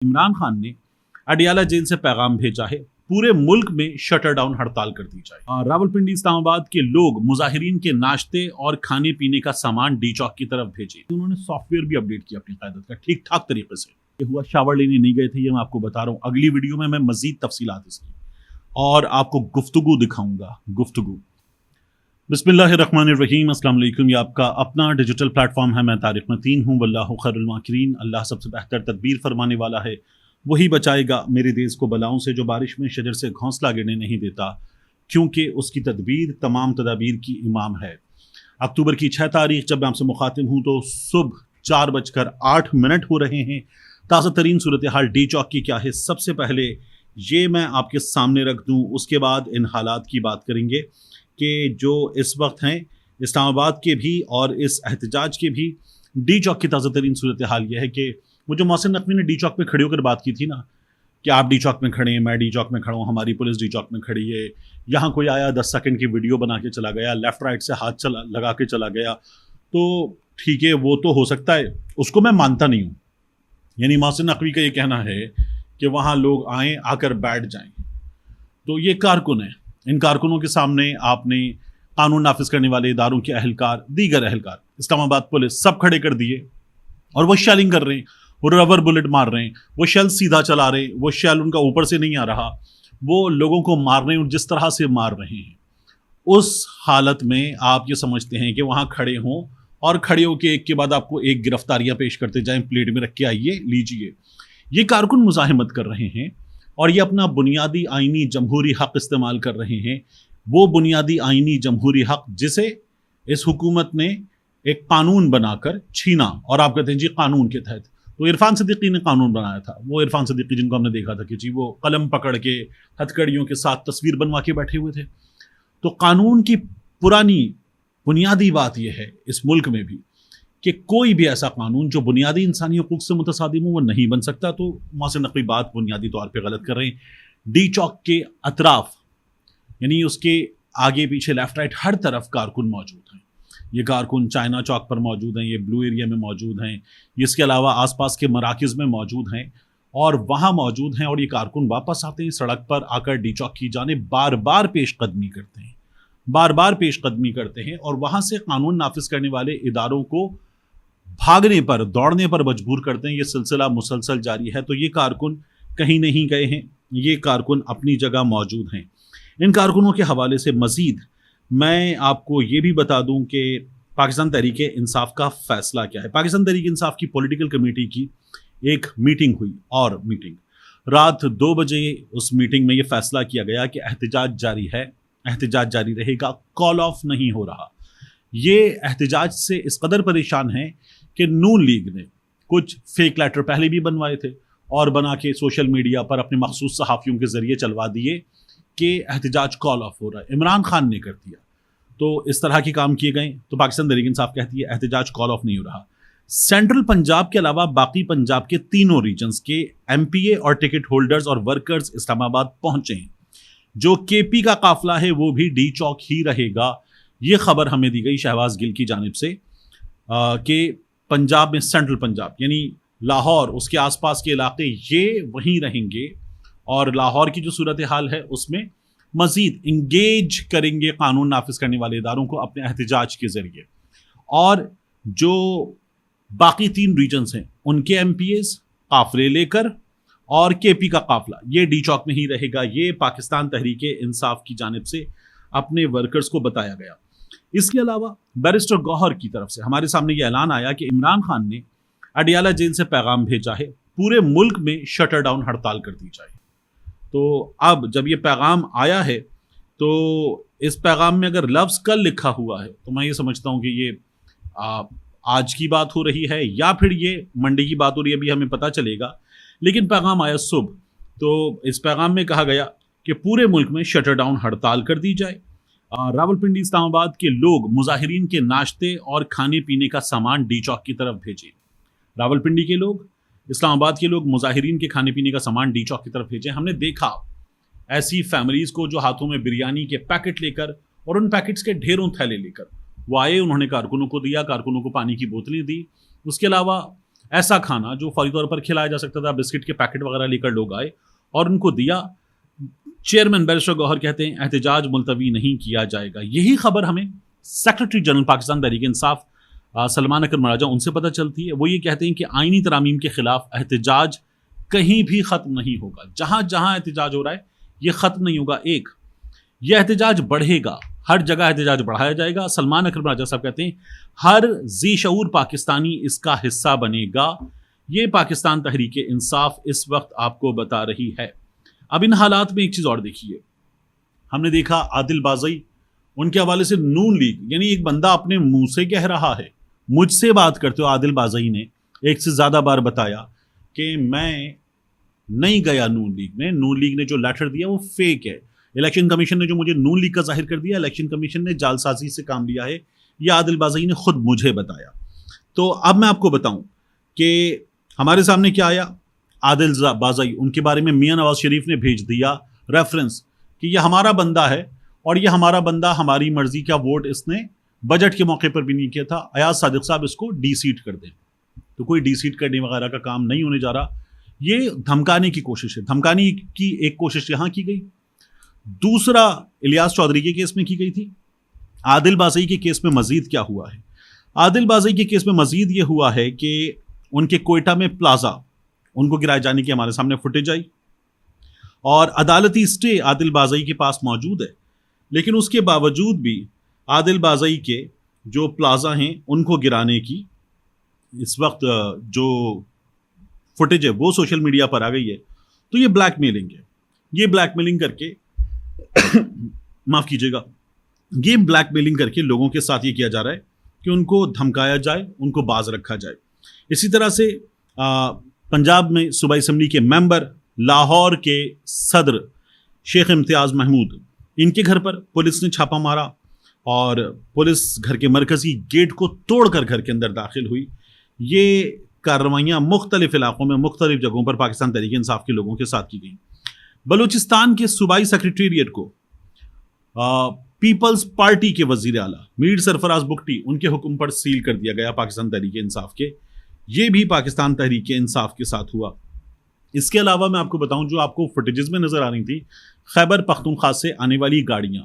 इमरान खान ने अडियाला जेल से पैगाम भेजा है, पूरे मुल्क में शटर डाउन हड़ताल कर दी जाए। रावलपिंडी इस्लामाबाद के लोग मुजाहिरीन के नाश्ते और खाने पीने का सामान डी चौक की तरफ भेजे। उन्होंने सॉफ्टवेयर भी अपडेट किया अपनी क़यादत का ठीक ठाक तरीके से। ये हुआ, शावर लेने नहीं गए थे, ये मैं आपको बता रहा हूँ। अगली वीडियो में मैं मजीद तफसीलात इसकी और आपको गुफ्तगू दिखाऊंगा। गुफ्तगू बिस्मिल्लाहिर्रहमानिर्रहीम, अस्सलाम वालेकुम। ये आपका अपना डिजिटल प्लेटफॉर्म है। मैं तारिक मतीन हूँ। वल्लाहु खैरुल माकिरीन। अल्लाह सबसे बेहतर तदबीर फरमाने वाला है, वही बचाएगा मेरे देश को बलाओं से। जो बारिश में शजर से घोंसला गिरने नहीं देता, क्योंकि उसकी तदबीर तमाम तदाबीर की इमाम है। अक्टूबर की 6 तारीख जब मैं आपसे मुखातिब हूँ तो सुबह 4:08 हो रहे हैं। ताज़ा तरीन सूरत हाल डी चौक की क्या है, सबसे पहले ये मैं आपके सामने रख दूँ। उसके बाद इन हालात की बात करेंगे कि जो इस वक्त हैं इस्लामाबाद के भी और इस एहतजाज के भी। डी चौक की ताज़ा तरीन सूरत हाल यह है कि वो जो मोहसिन नकवी ने डी चौक पे खड़े होकर बात की थी ना, कि आप डी चौक में खड़े हैं, मैं डी चौक में खड़ा हूँ, हमारी पुलिस डी चौक में खड़ी है, यहाँ कोई आया 10 सेकंड की वीडियो बना के चला गया, लेफ्ट राइट से हाथ लगा के चला गया, तो ठीक है, वो तो हो सकता है, उसको मैं मानता नहीं हूँ। यानी मोहसिन नकवी का ये कहना है कि वहाँ लोग आएँ, आकर बैठ जाएँ, तो ये कारकुन है। इन कारकुनों के सामने आपने कानून नाफिज करने वाले इदारों के अहलकार, दीगर अहलकार, इस्लामाबाद पुलिस सब खड़े कर दिए और वो शेलिंग कर रहे हैं, वो रबर बुलेट मार रहे हैं, वो शेल सीधा चला रहे हैं, वो शेल उनका ऊपर से नहीं आ रहा, वो लोगों को मार रहे हैं और जिस तरह से मार रहे हैं, उस हालत में आप ये समझते हैं कि वहाँ खड़े हों और खड़े होकर एक के बाद आपको एक गिरफ्तारियाँ पेश करते जाएं, प्लेट में रख के आइए, लीजिए। ये कारकुन मुजाहिमत कर रहे हैं और ये अपना बुनियादी आइनी जमहूरी हक इस्तेमाल कर रहे हैं। वो बुनियादी आइनी जमहूरी हक जिसे इस हुकूमत ने एक कानून बनाकर छीना, और आप कहते हैं जी कानून के तहत। तो इरफान सिद्दीकी ने कानून बनाया था, वो इरफान सिद्दीकी जिनको हमने देखा था कि जी वो कलम पकड़ के हथकड़ियों के साथ तस्वीर बनवा के बैठे हुए थे। तो कानून की पुरानी बुनियादी बात यह है इस मुल्क में भी कि कोई भी ऐसा कानून जो बुनियादी इंसानी हुकूक से मुतसादिम हो वो नहीं बन सकता। तो मोहसिन नकवी बात बुनियादी तौर पे गलत कर रहे हैं। डी चौक के अतराफ, यानी उसके आगे पीछे लेफ्ट राइट हर तरफ कारकुन मौजूद हैं। ये कारकुन चाइना चौक पर मौजूद हैं, ये ब्लू एरिया में मौजूद हैं, इसके अलावा आसपास के मराकज़ में मौजूद हैं और वहाँ मौजूद हैं। और ये कारकुन वापस आते हैं, सड़क पर आकर डी चौक की जानिब बार बार पेशकदमी करते हैं, बार बार पेशकदमी करते हैं और वहाँ से कानून नाफिज करने वाले इदारों को भागने पर, दौड़ने पर मजबूर करते हैं। ये सिलसिला मुसलसल जारी है। तो ये कारकुन कहीं नहीं गए हैं, ये कारकुन अपनी जगह मौजूद हैं। इन कारकुनों के हवाले से मज़ीद मैं आपको ये भी बता दूं कि पाकिस्तान तहरीक इंसाफ का फ़ैसला क्या है। पाकिस्तान तहरीक इंसाफ की पॉलिटिकल कमेटी की एक मीटिंग हुई और मीटिंग रात 2 बजे, उस मीटिंग में ये फ़ैसला किया गया कि एहतजाज जारी है, एहतजाज जारी रहेगा, कॉल ऑफ नहीं हो रहा। ये एहतजाज से इस कदर परेशान हैं कि नून लीग ने कुछ फेक लेटर पहले भी बनवाए थे और बना के सोशल मीडिया पर अपने मखसूस सहाफ़ियों के ज़रिए चलवा दिए कि एहतजाज कॉल ऑफ हो रहा है। इमरान खान ने कर दिया, तो इस तरह के काम किए गए। तो पाकिस्तान तहरीक इंसाफ कहती है एहतजाज कॉल ऑफ नहीं हो रहा। सेंट्रल पंजाब के अलावा बाकी पंजाब के तीनों रीजन्स के MPA और टिकट होल्डर्स और वर्कर्स इस्लामाबाद पहुंचे हैं। जो KP का काफिला है वो भी डी चौक ही रहेगा। ये खबर हमें दी गई शहबाज गिल की जानिब से कि पंजाब में, सेंट्रल पंजाब यानी लाहौर, उसके आसपास के इलाके, ये वहीं रहेंगे और लाहौर की जो सूरत हाल है उसमें मज़ीद इंगेज करेंगे कानून नाफिज करने वाले इदारों को अपने एहतजाज के ज़रिए। और जो बाकी 3 रीजन्स हैं उनके MPAs काफिले लेकर और KP का काफिला ये डी चौक में ही रहेगा। ये पाकिस्तान तहरीक इंसाफ की जानिब से अपने वर्कर्स को बताया गया। इसके अलावा बैरिस्टर गौहर की तरफ से हमारे सामने ये ऐलान आया कि इमरान खान ने अडियाला जेल से पैगाम भेजा है, पूरे मुल्क में शटर डाउन हड़ताल कर दी जाए। तो अब जब ये पैगाम आया है तो इस पैगाम में अगर लफ्ज़ कल लिखा हुआ है तो मैं ये समझता हूँ कि ये आज की बात हो रही है या फिर ये मंडे की बात हो रही है, अभी हमें पता चलेगा। लेकिन पैगाम आया सुबह, तो इस पैगाम में कहा गया कि पूरे मुल्क में शटर डाउन हड़ताल कर दी जाए। रावलपिंडी इस्लामाबाद के लोग मुजाहिरीन के नाश्ते और खाने पीने का सामान डी चौक की तरफ भेजें। रावलपिंडी के लोग, इस्लामाबाद के लोग मुजाहिरीन के खाने पीने का सामान डी चौक की तरफ भेजें। हमने देखा ऐसी फैमिलीज़ को जो हाथों में बिरयानी के पैकेट लेकर और उन पैकेट्स के ढेरों थैले लेकर वो आए, उन्होंने कारकुनों को दिया, कारकुनों को पानी की बोतलें दी। उसके अलावा ऐसा खाना जो फौरी तौर पर खिलाया जा सकता था, बिस्किट के पैकेट वगैरह लेकर लोग आए और उनको दिया। चेयरमैन बैरिस्टर गौहर कहते हैं एहतजाज मुलतवी नहीं किया जाएगा। यही खबर हमें सेक्रेटरी जनरल पाकिस्तान तहरीक इंसाफ सलमान अकरम राजा उनसे पता चलती है। वो ये कहते हैं कि आईनी तरामीम के खिलाफ एहतजाज कहीं भी ख़त्म नहीं होगा। जहाँ जहाँ एहतजाज हो रहा है ये ख़त्म नहीं होगा। एक, यह एहतजाज बढ़ेगा, हर जगह एहतजाज बढ़ाया जाएगा। सलमान अकरम राजा साहब कहते हैं हर जी शऊर पाकिस्तानी इसका हिस्सा बनेगा। ये पाकिस्तान तहरीक इंसाफ इस वक्त आपको बता रही है। अब इन हालात में एक चीज़ और देखिए, हमने देखा आदिल बाज़ई, उनके हवाले से नून लीग, यानी एक बंदा अपने मुंह से कह रहा है, मुझसे बात करते हो आदिल बाज़ई ने एक से ज़्यादा बार बताया कि मैं नहीं गया नून लीग में, नून लीग ने जो लेटर दिया वो फेक है, इलेक्शन कमीशन ने जो मुझे नून लीग का जाहिर कर दिया, इलेक्शन कमीशन ने जालसाजी से काम लिया है, यह आदिल बाज़ई ने खुद मुझे बताया। तो अब मैं आपको बताऊं कि हमारे सामने क्या आया। आदिल बाज़ई, उनके बारे में मियां नवाज शरीफ ने भेज दिया रेफरेंस कि यह हमारा बंदा है और यह हमारा बंदा हमारी मर्जी का वोट इसने बजट के मौके पर भी नहीं किया था, अयाज सादिक साहब इसको डी सीट कर दें। तो कोई डी सीट करने वगैरह का काम नहीं होने जा रहा, ये धमकाने की कोशिश है। धमकाने की एक कोशिश यहां की गई, दूसरा इलियास चौधरी के केस में की गई थी। आदिल बाज़ई के केस में मजीद क्या हुआ है? आदिल बाज़ई के केस में मजीद ये हुआ है कि उनके कोयटा में प्लाजा, उनको गिराए जाने की हमारे सामने फुटेज आई और अदालती स्टे आदिल बाज़ई के पास मौजूद है, लेकिन उसके बावजूद भी आदिल बाज़ई के जो प्लाजा हैं उनको गिराने की इस वक्त जो फुटेज है वो सोशल मीडिया पर आ गई है। तो ये ब्लैकमेलिंग है, ये ब्लैकमेलिंग करके माफ कीजिएगा, ये ब्लैकमेलिंग करके लोगों के साथ ये किया जा रहा है कि उनको धमकाया जाए, उनको बाज रखा जाए। इसी तरह से पंजाब में सूबाई असम्बली के मेंबर, लाहौर के सदर शेख इम्तियाज़ महमूद, इनके घर पर पुलिस ने छापा मारा और पुलिस घर के मरकजी गेट को तोड़कर घर के अंदर दाखिल हुई। ये कार्रवाइयाँ मुख्तलिफ इलाकों में मुख्तलिफ जगहों पर पाकिस्तान तहरीक इंसाफ के लोगों के साथ की गई। बलूचिस्तान के सूबाई सेक्रेटेरिएट को पीपल्स पार्टी के वजीर आला मीर सरफराज बुगटी, उनके हुक्म पर सील कर दिया गया पाकिस्तान तहरीक इंसाफ के। ये भी पाकिस्तान तहरीक इंसाफ के साथ हुआ। इसके अलावा मैं आपको बताऊं, जो आपको फुटेजेस में नजर आ रही थी, खैबर पख्तूनख्वा से आने वाली गाड़ियां,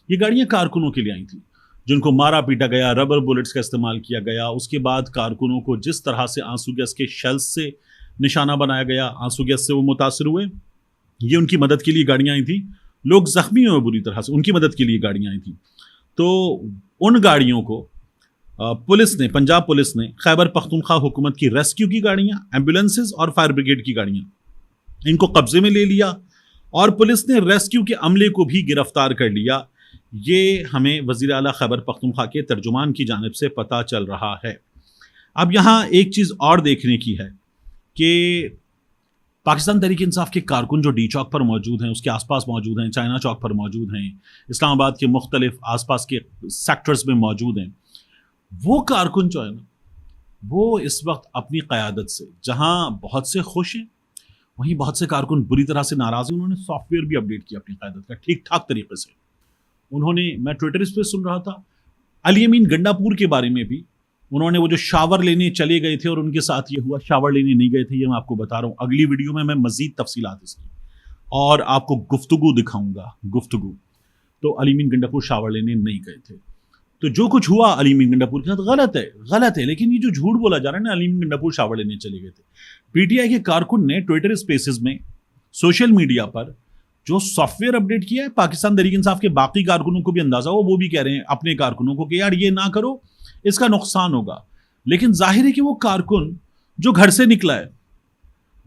ये गाड़ियां कारकुनों के लिए आई थी जिनको मारा पीटा गया, रबर बुलेट्स का इस्तेमाल किया गया। उसके बाद कारकुनों को जिस तरह से आंसू गैस के शेल्स से निशाना बनाया गया, आंसू गैस से वो मुतासर हुए, ये उनकी मदद के लिए गाड़ियां आई थी। लोग जख्मी हुए बुरी तरह से, उनकी मदद के लिए गाड़ियां आई थी। तो उन गाड़ियों को पुलिस ने, पंजाब पुलिस ने खैबर पख्तूनख्वा हुकूमत की रेस्क्यू की गाड़ियां, एम्बुलेंसेज और फायर ब्रिगेड की गाड़ियां, इनको कब्जे में ले लिया और पुलिस ने रेस्क्यू के अमले को भी गिरफ्तार कर लिया। ये हमें वज़ीर आला खैबर पख्तूनख्वा के तर्जुमान की जानिब से पता चल रहा है। अब यहाँ एक चीज़ और देखने की है कि पाकिस्तान तहरीक इंसाफ के कारकुन जो डी चौक पर मौजूद हैं, उसके आसपास मौजूद हैं, चाइना चौक पर मौजूद हैं, इस्लामाबाद के मुख्तलिफ आसपास के सेक्टर्स में मौजूद हैं, वो कारकुन जो है ना, वो इस वक्त अपनी क़यादत से जहाँ बहुत से खुश हैं, वहीं बहुत से कारकुन बुरी तरह से नाराज़ हैं। उन्होंने सॉफ्टवेयर भी अपडेट किया अपनी क़यादत का ठीक ठाक तरीके से। उन्होंने, मैं ट्विटर इस पर सुन रहा था, अली अमीन गंडापुर के बारे में भी उन्होंने, वो जो शावर लेने चले गए थे और उनके साथ ये हुआ, शावर लेने नहीं गए थे, ये मैं आपको बता रहा हूँ। अगली वीडियो में मैं मज़ीद तफसीलात इसकी और आपको गुफ्तगू दिखाऊंगा, गुफ्तगू। तो अली अमीन गंडापुर शावर लेने नहीं गए थे। तो जो कुछ हुआ अली अमीन गंडापुर के साथ गलत है, गलत है। लेकिन ये जो झूठ बोला जा रहा है ना, अली अमीन गंडापुर शावर लेने चले गए थे। पीटीआई के कारकुन ने ट्विटर स्पेसेस में, सोशल मीडिया पर जो सॉफ्टवेयर अपडेट किया है, पाकिस्तान तहरीक इंसाफ के बाकी कारकुनों को भी अंदाजा हो, वो भी कह रहे हैं अपने कारकुनों को कि यार ये ना करो, इसका नुकसान होगा। लेकिन जाहिर है कि वो कारकुन जो घर से निकला है,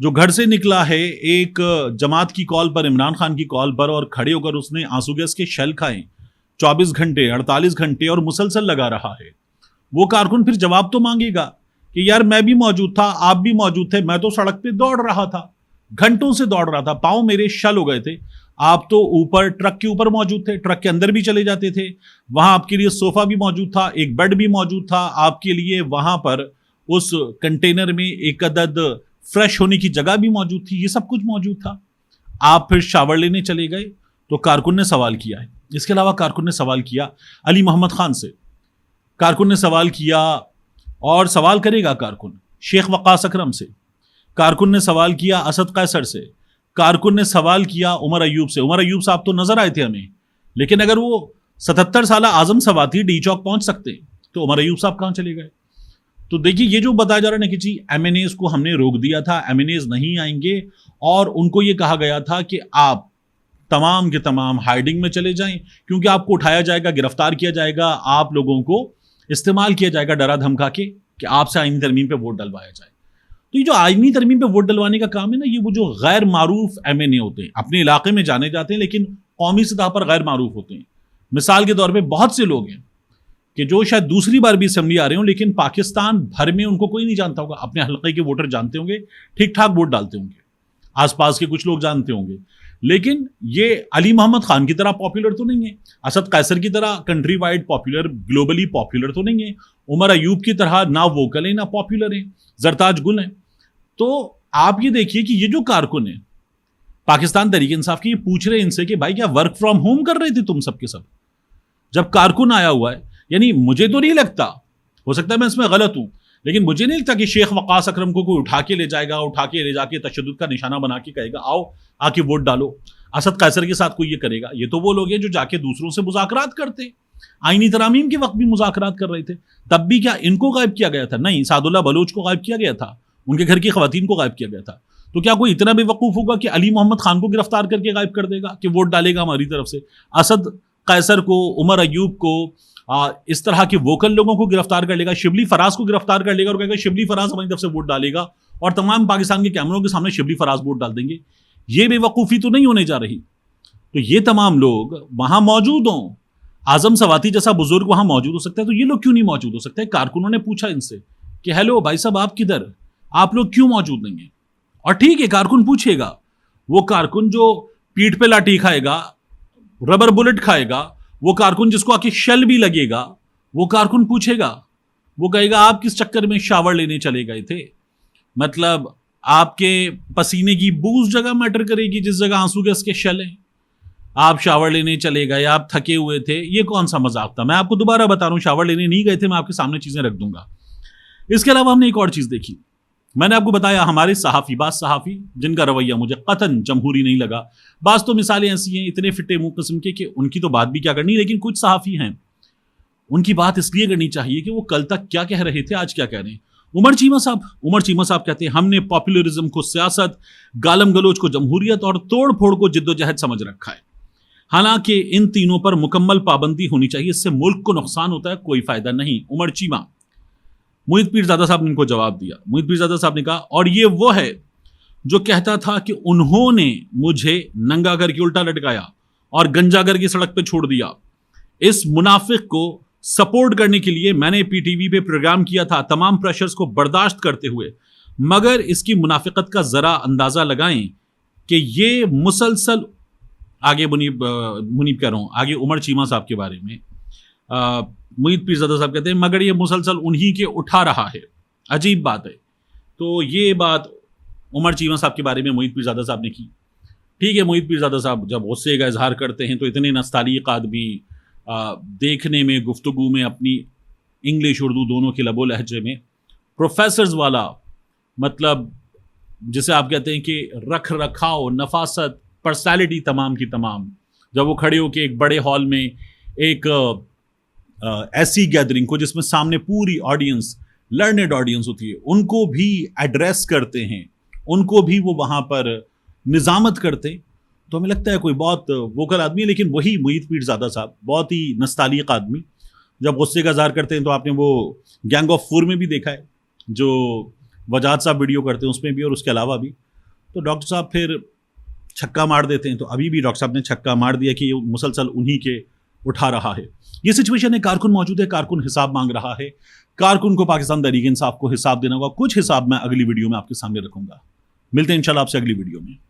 जो घर से निकला है एक जमात की कॉल पर, इमरान खान की कॉल पर, और खड़े होकर उसने आंसू गैस के शेल खाए 24 घंटे 48 घंटे और मुसलसल लगा रहा है, वो कारकुन फिर जवाब तो मांगेगा कि यार मैं भी मौजूद था, आप भी मौजूद थे, मैं तो सड़क पे दौड़ रहा था, घंटों से दौड़ रहा था, पांव मेरे शल हो गए थे। आप तो ऊपर ट्रक के ऊपर मौजूद थे, ट्रक के अंदर भी चले जाते थे, वहां आपके लिए सोफा भी मौजूद था, एक बेड भी मौजूद था आपके लिए, वहां पर उस कंटेनर में एक अदद फ्रेश होने की जगह भी मौजूद थी, ये सब कुछ मौजूद था। आप फिर शावर लेने चले गए। तो कारकुन ने सवाल किया है। इसके अलावा कारकुन ने सवाल किया अली मोहम्मद खान से, कारकुन ने सवाल किया और सवाल करेगा कारकुन शेख वकास अकरम से, कारकुन ने सवाल किया असद कैसर से, कारकुन ने सवाल किया उमर अयूब से। उमर अयूब साहब तो नजर आए थे हमें, लेकिन अगर वो 77 साल आजम सवाती डी चौक पहुंच सकते तो उमर अयूब साहब कहां चले गए? तो देखिए, ये जो बताया जा रहा है ना कि जी एमएनएज को हमने रोक दिया था, एमएनएज नहीं आएंगे, और उनको ये कहा गया था कि आप तमाम के तमाम हाइडिंग में चले जाएं, क्योंकि आपको उठाया जाएगा, गिरफ्तार किया जाएगा, आप लोगों को इस्तेमाल किया जाएगा डरा धमका के कि आपसे आईनी तरमीम पे वोट डलवाया जाए। तो ये जो आईनी तरमीम पे वोट डलवाने का काम है ना, ये वो जो गैर मारूफ एमएनए होते हैं, अपने इलाके में जाने जाते हैं लेकिन कौमी सतह पर गैर मारूफ होते हैं। मिसाल के तौर पर बहुत से लोग हैं कि जो शायद दूसरी बार भी असेंबली आ रहे हों, लेकिन पाकिस्तान भर में उनको कोई नहीं जानता होगा, अपने हल्के के वोटर जानते होंगे, ठीक ठाक वोट डालते होंगे, आसपास के कुछ लोग जानते होंगे, लेकिन ये अली मोहम्मद खान की तरह पॉपुलर तो नहीं है, असद कैसर की तरह country wide popular, globally popular तो नहीं है, उमर अयूब की तरह ना वोकल है ना पॉपुलर है, जरताज गुल है। तो आप ये देखिए कि ये जो कारकुन है पाकिस्तान तहरीक इंसाफ की, ये पूछ रहे हैं इनसे कि भाई क्या वर्क फ्रॉम होम कर रहे थे तुम सबके सब? जब कारकुन आया हुआ है, यानी मुझे तो नहीं लगता, हो सकता है मैं इसमें गलत हूं, लेकिन मुझे नहीं लगता कि शेख वकास अकरम को कोई उठा के ले जाएगा, उठा के ले जाके तशद्दुद का निशाना बना के कहेगा आओ आके वोट डालो। असद कैसर के साथ कोई ये करेगा? ये तो वो लोग हैं जो जाके दूसरों से मुज़ाकरात करते, आईनी तरामीम के वक्त भी मुज़ाकरात कर रहे थे, तब भी क्या इनको गायब किया गया था? नहीं, सादुल्लाह बलोच को गायब किया गया था, उनके घर की खवातीन को गायब किया गया था। तो क्या कोई इतना बेवकूफ़ होगा कि अली मोहम्मद खान को गिरफ्तार करके गायब कर देगा कि वोट डालेगा हमारी तरफ से? असद कैसर को, उमर अयूब को, इस तरह के वोकल लोगों को गिरफ्तार कर लेगा, शिबली फराज को गिरफ्तार कर लेगा और कहेगा शिबली फराज हमारी तरफ से वोट डालेगा, और तमाम पाकिस्तान के कैमरों के सामने शिबली फराज वोट डाल देंगे। ये बेवकूफ़ी तो नहीं होने जा रही। तो ये तमाम लोग वहां मौजूद हों, आजम सवाती जैसा बुजुर्ग वहां मौजूद हो सकता है, तो ये लोग क्यों नहीं मौजूद हो सकते? कारकुनों ने पूछा इनसे कि हेलो भाई साहब आप किधर, आप लोग क्यों मौजूद नहीं है? और ठीक है, कारकुन पूछेगा, वो कारकुन जो पीठ पे लाठी खाएगा, रबर बुलेट खाएगा, वो कारकुन जिसको आके शल भी लगेगा, वो कारकुन पूछेगा, वो कहेगा आप किस चक्कर में शावर लेने चले गए थे? मतलब आपके पसीने की बू उस जगह मैटर करेगी जिस जगह आंसू गैस के शल हैं? आप शावर लेने चले गए, आप थके हुए थे, ये कौन सा मजाक था? मैं आपको दोबारा बता रहा हूं, शावर लेने नहीं गए थे, मैं आपके सामने चीजें रख दूंगा। इसके अलावा हमने एक और चीज देखी, मैंने आपको बताया हमारे सहाफ़ी, बास सहाफ़ी जिनका रवैया मुझे कतन जमहूरी नहीं लगा, बास तो मिसालें ऐसी हैं इतने फिटे मुंह किस्म के कि उनकी तो बात भी क्या करनी, लेकिन कुछ सहाफ़ी हैं उनकी बात इसलिए करनी चाहिए कि वो कल तक क्या कह रहे थे, आज क्या कह रहे हैं। उमर चीमा साहब कहते हैं हमने पॉपुलरिज्म को सियासत, गालम गलोच को जमहूरियत और तोड़ फोड़ को जिद्दोजहद समझ रखा है। हालांकि इन तीनों पर मुकम्मल पाबंदी होनी चाहिए, इससे मुल्क को नुकसान होता है, कोई फायदा नहीं। उमर चीमा, मोहित पीरजादा साहब ने इनको जवाब दिया। मोहित पीरजादा साहब ने कहा, और ये वो है जो कहता था कि उन्होंने मुझे नंगा करके उल्टा लटकाया और गंजा करके सड़क पे छोड़ दिया। इस मुनाफिक को सपोर्ट करने के लिए मैंने पीटीवी पे प्रोग्राम किया था, तमाम प्रेशर्स को बर्दाश्त करते हुए, मगर इसकी मुनाफिकत का जरा अंदाजा लगाएं कि ये मुसलसल, आगे मुनीब कह रहा हूं, आगे उमर चीमा साहब के बारे में मोहित पीरजादा साहब कहते हैं मगर ये मुसलसल उन्हीं के उठा रहा है। अजीब बात है। तो ये बात उमर चीमा साहब के बारे में मोहित पीरजादा साहब ने की। ठीक है, मोहित पीरजादा साहब जब गुस्से का इजहार करते हैं तो इतने नस्तालीक आदमी, देखने में, गुफ्तगू में अपनी इंग्लिश उर्दू दोनों के लबो लहजे में प्रोफेसर्स वाला, मतलब जिसे आप कहते हैं कि रख रखाव, नफासत, पर्सनैलिटी तमाम की तमाम, जब वो खड़े होकर एक बड़े हॉल में एक ऐसी गैदरिंग को जिसमें सामने पूरी ऑडियंस, लर्नेड ऑडियंस होती है, उनको भी एड्रेस करते हैं, उनको भी वो वहाँ पर निज़ामत करते हैं, तो हमें लगता है कोई बहुत वोकल आदमी है। लेकिन वही मोहित पीरजादा साहब बहुत ही नस्तालीक आदमी, जब गुस्से का इज़हार करते हैं तो आपने वो गैंग ऑफ फोर में भी देखा है, जो वजाहत साहब वीडियो करते हैं उसमें भी, और उसके अलावा भी। तो डॉक्टर साहब फिर छक्का मार देते हैं, तो अभी भी डॉक्टर साहब ने छक्का मार दिया कि ये मुसलसल उन्हीं के उठा रहा है। ये सिचुएशन है, कारकुन मौजूद है, कारकुन हिसाब मांग रहा है, कारकुन को पाकिस्तान तहरीक इंसाफ को हिसाब देना होगा। कुछ हिसाब मैं अगली वीडियो में आपके सामने रखूंगा। मिलते हैं इंशाल्लाह आपसे अगली वीडियो में।